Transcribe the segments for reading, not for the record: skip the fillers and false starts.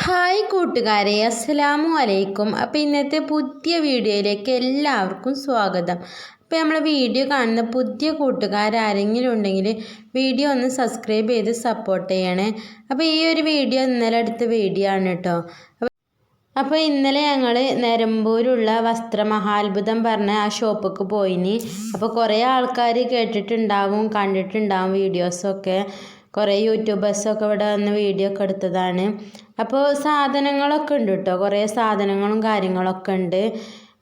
Hi കൂട്ടുകാരെ, അസ്സലാമു അലൈക്കും. അപ്പോൾ ഇന്നത്തെ പുതിയ വീഡിയോയിലേക്ക് എല്ലാവർക്കും സ്വാഗതം. അപ്പോൾ നമ്മൾ വീഡിയോ കാണുന്ന പുതിയ കൂട്ടുകാരെങ്കിലും ഉണ്ടെങ്കിൽ വീഡിയോ ഒന്ന് സബ്സ്ക്രൈബ് ചെയ്ത് സപ്പോർട്ട് ചെയ്യണേ. അപ്പോൾ ഈ ഒരു വീഡിയോ ഇന്നലെ എടുത്ത വീഡിയോ ആണ് കേട്ടോ. അപ്പോൾ ഇന്നലെ ഞങ്ങൾ നിലമ്പൂരുള്ള വസ്ത്രമഹാത്ഭുതം പറഞ്ഞ ആ ഷോപ്പിക്ക് പോയിനി. അപ്പോൾ കുറേ ആൾക്കാർ കേട്ടിട്ടുണ്ടാവും, കണ്ടിട്ടുണ്ടാവും വീഡിയോസൊക്കെ. കുറേ യൂട്യൂബേഴ്സൊക്കെ ഇവിടെ വന്ന് വീഡിയോ ഒക്കെ എടുത്തതാണ്. അപ്പോൾ സാധനങ്ങളൊക്കെ ഉണ്ട് കേട്ടോ, കുറേ സാധനങ്ങളും കാര്യങ്ങളൊക്കെ ഉണ്ട്.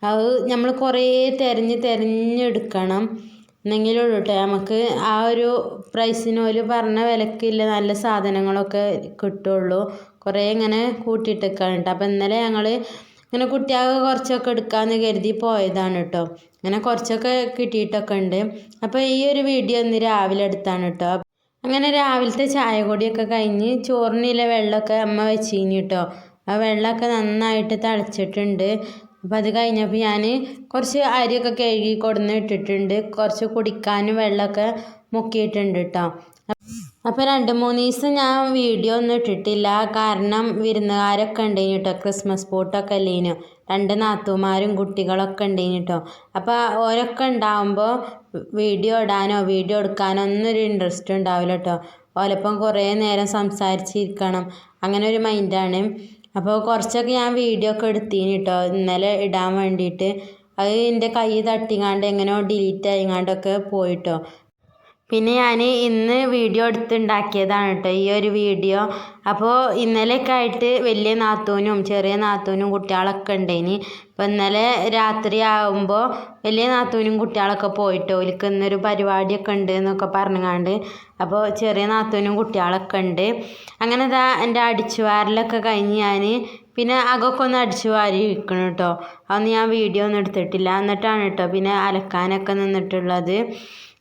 അത് നമ്മൾ കുറേ തിരഞ്ഞെടുക്കണം എന്നെങ്കിലുള്ളൂ കേട്ടോ നമുക്ക് ആ ഒരു പ്രൈസിന് ഒരു പറഞ്ഞ വിലക്കില്ല നല്ല സാധനങ്ങളൊക്കെ കിട്ടുള്ളൂ. കുറേ ഇങ്ങനെ കൂട്ടിയിട്ടൊക്കെയാണ് കേട്ടോ. അപ്പോൾ ഇന്നലെ ഞങ്ങൾ ഇങ്ങനെ കുട്ടികൾക്ക് കുറച്ചൊക്കെ എടുക്കാമെന്ന് കരുതി പോയതാണ് കേട്ടോ. അങ്ങനെ കുറച്ചൊക്കെ കിട്ടിയിട്ടൊക്കെ ഉണ്ട്. അപ്പോൾ ഈ ഒരു വീഡിയോ ഇന്ന് രാവിലെ എടുത്താണ് കേട്ടോ. അങ്ങനെ രാവിലത്തെ ചായ പൊടിയൊക്കെ കഴിഞ്ഞ് ചോറിനുള്ള വെള്ളമൊക്കെ അമ്മ വെച്ചിനി കേട്ടോ. ആ വെള്ളമൊക്കെ നന്നായിട്ട് തിളച്ചിട്ടുണ്ട്. അപ്പോൾ അത് കഴിഞ്ഞപ്പോൾ ഞാൻ കുറച്ച് അരിയൊക്കെ കഴുകി കൊടുന്ന് ഇട്ടിട്ടുണ്ട്. കുറച്ച് കുടിക്കാനും വെള്ളമൊക്കെ മുക്കിയിട്ടുണ്ട് കേട്ടോ. അപ്പോൾ 2-3 ദിവസം ഞാൻ വീഡിയോ ഒന്നും ഇട്ടിട്ടില്ല. കാരണം വിരുന്നുകാരൊക്കെ ഉണ്ടായിന് കേട്ടോ. ക്രിസ്മസ് പൂട്ടൊക്കെ അല്ലേനു. 2 നാത്തൂമാരും കുട്ടികളൊക്കെ ഉണ്ടായിന് കേട്ടോ. അപ്പോൾ ഓരൊക്കെ ഉണ്ടാകുമ്പോൾ വീഡിയോ ഇടാനോ വീഡിയോ എടുക്കാനോ ഒന്നും ഒരു ഇൻട്രസ്റ്റ് ഉണ്ടാവില്ല കേട്ടോ. ഓലപ്പം കുറേ നേരം സംസാരിച്ചിരിക്കണം, അങ്ങനെ ഒരു മൈൻഡാണ്. അപ്പോൾ കുറച്ചൊക്കെ ഞാൻ വീഡിയോ ഒക്കെ എടുത്തിന് കേട്ടോ ഇന്നലെ ഇടാൻ വേണ്ടിയിട്ട്. അത് എൻ്റെ കൈ തട്ടിങ്ങാണ്ട് എങ്ങനെയോ ഡിലീറ്റ് ആയിങ്ങാണ്ടൊക്കെ പോയിട്ടോ. പിന്നെ ഞാൻ ഇന്ന് വീഡിയോ എടുത്തുണ്ടാക്കിയതാണ് കേട്ടോ ഈ ഒരു വീഡിയോ. അപ്പോൾ ഇന്നലെയൊക്കെ ആയിട്ട് വലിയ നാത്തൂനും ചെറിയ നാത്തൂനും കുട്ടികളൊക്കെ ഉണ്ടായിനി. അപ്പോൾ ഇന്നലെ രാത്രി ആകുമ്പോൾ വലിയ നാത്തൂനും കുട്ടികളൊക്കെ പോയിട്ടോ. ഓൽക്ക് ഇന്നൊരു പരിപാടിയൊക്കെ ഉണ്ട് എന്നൊക്കെ പറഞ്ഞുകൊണ്ട്. അപ്പോൾ ചെറിയ നാത്തൂനും കുട്ടികളൊക്കെ ഉണ്ട്. അങ്ങനെ ഇതാ എൻ്റെ അടിച്ചുവാരലൊക്കെ കഴിഞ്ഞ് ഞാൻ പിന്നെ അകമൊക്കെ ഒന്ന് അടിച്ചു വാരി ഇരിക്കണം കേട്ടോ. അതൊന്നും ഞാൻ വീഡിയോ ഒന്നും എടുത്തിട്ടില്ല. എന്നിട്ടാണ് കേട്ടോ പിന്നെ അലക്കാനൊക്കെ നിന്നിട്ടുള്ളത്.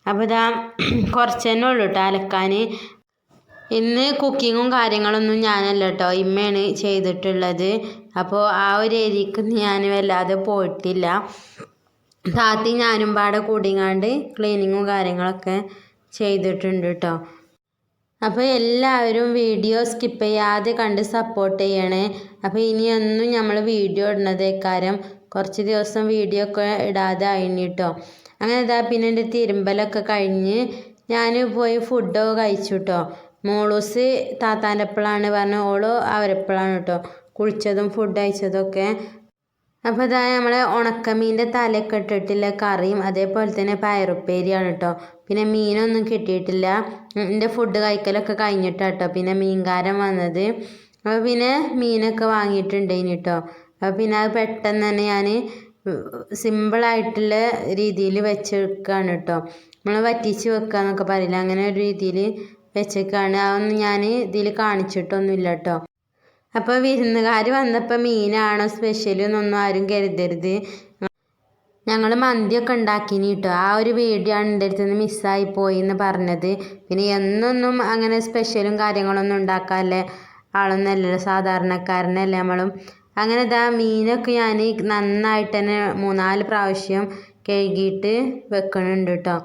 അപ്പോൾ ഇതാ കുറച്ച് തന്നെ ഉള്ളൂ കേട്ടോ അലക്കാൻ. ഇന്ന് കുക്കിങ്ങും കാര്യങ്ങളൊന്നും ഞാനല്ല കേട്ടോ, ഇമ്മയാണ് ചെയ്തിട്ടുള്ളത്. അപ്പോൾ ആ ഒരു ഏരിയക്ക് ഞാൻ വല്ലാതെ പോയിട്ടില്ല. താത്തി ഞാനും പാടെ കൂടിങ്ങാണ്ട് ക്ലീനിങ്ങും കാര്യങ്ങളൊക്കെ ചെയ്തിട്ടുണ്ട് കേട്ടോ. അപ്പോൾ എല്ലാവരും വീഡിയോ സ്കിപ്പ് ചെയ്യാതെ കണ്ട് സപ്പോർട്ട് ചെയ്യണേ. അപ്പോൾ ഇനിയൊന്നും നമ്മൾ വീഡിയോ ഇടുന്നതേക്കാരം കുറച്ച് ദിവസം വീഡിയോ ഒക്കെ ഇടാതെ ആയിന് കേട്ടോ. അങ്ങനെ ഇതാ പിന്നെ എൻ്റെ തിരുമ്പലൊക്കെ കഴിഞ്ഞ് ഞാൻ പോയി ഫുഡൊക്കെ കഴിച്ചു കേട്ടോ. മോളൂസ് താത്താൻ്റെ എപ്പോഴാണ് പറഞ്ഞ ഓളോ അവരെപ്പോഴാണ് കേട്ടോ കുളിച്ചതും ഫുഡ് കഴിച്ചതൊക്കെ. അപ്പോൾ ഇതാ നമ്മളെ ഉണക്കമീൻ്റെ തലയൊക്കെ ഇട്ടിട്ടില്ല കറിയും അതേപോലെ തന്നെ പയറുപ്പേരിയാണ് കേട്ടോ. പിന്നെ മീനൊന്നും കിട്ടിയിട്ടില്ല. എൻ്റെ ഫുഡ് കഴിക്കലൊക്കെ കഴിഞ്ഞിട്ടാണ് കേട്ടോ പിന്നെ മീൻകാരൻ വന്നത്. അപ്പോൾ പിന്നെ മീനൊക്കെ വാങ്ങിയിട്ടുണ്ടേനി കേട്ടോ. അപ്പോൾ പിന്നെ അത് പെട്ടെന്ന് തന്നെ ഞാൻ സിമ്പിളായിട്ടുള്ള രീതിയിൽ വെച്ചെടുക്കുകയാണ് കേട്ടോ. നമ്മൾ വറ്റിച്ച് വെക്കുക എന്നൊക്കെ പറയില്ല, അങ്ങനെ ഒരു രീതിയിൽ വെച്ചേക്കാണ്. അതൊന്നും ഞാൻ ഇതിൽ കാണിച്ചിട്ടൊന്നുമില്ല കേട്ടോ. അപ്പോൾ വിരുന്നുകാർ വന്നപ്പോൾ മീനാണോ സ്പെഷ്യൽ എന്നൊന്നും ആരും കരുതരുത്. ഞങ്ങൾ മന്തിയൊക്കെ ഉണ്ടാക്കിനി കേട്ടോ. ആ ഒരു വീഡിയോ ആണ് എൻ്റെ അടുത്ത് നിന്ന് മിസ്സായി പോയി എന്ന് പറഞ്ഞത്. പിന്നെ എന്നൊന്നും അങ്ങനെ സ്പെഷ്യലും കാര്യങ്ങളൊന്നും ഉണ്ടാക്കാല്ലേ ആളൊന്നുമല്ലല്ലോ, സാധാരണക്കാരനല്ലേ നമ്മളും. അങ്ങനെ ഇതാ മീനൊക്കെ ഞാൻ നന്നായിട്ട് തന്നെ 3-4 പ്രാവശ്യം കഴുകിയിട്ട് വെക്കണുണ്ട് കേട്ടോ.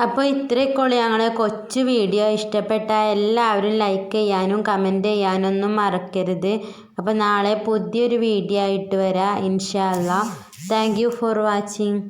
അപ്പോൾ ഇത്രയൊക്കെയുള്ളൂ ഞങ്ങളെ കൊച്ചു വീഡിയോ. ഇഷ്ടപ്പെട്ട എല്ലാവരും ലൈക്ക് ചെയ്യാനും കമൻറ്റ് ചെയ്യാനൊന്നും മറക്കരുത്. അപ്പോൾ നാളെ പുതിയൊരു വീഡിയോ ആയിട്ട് വരാം ഇൻഷാ അല്ലാ. Thank you for watching.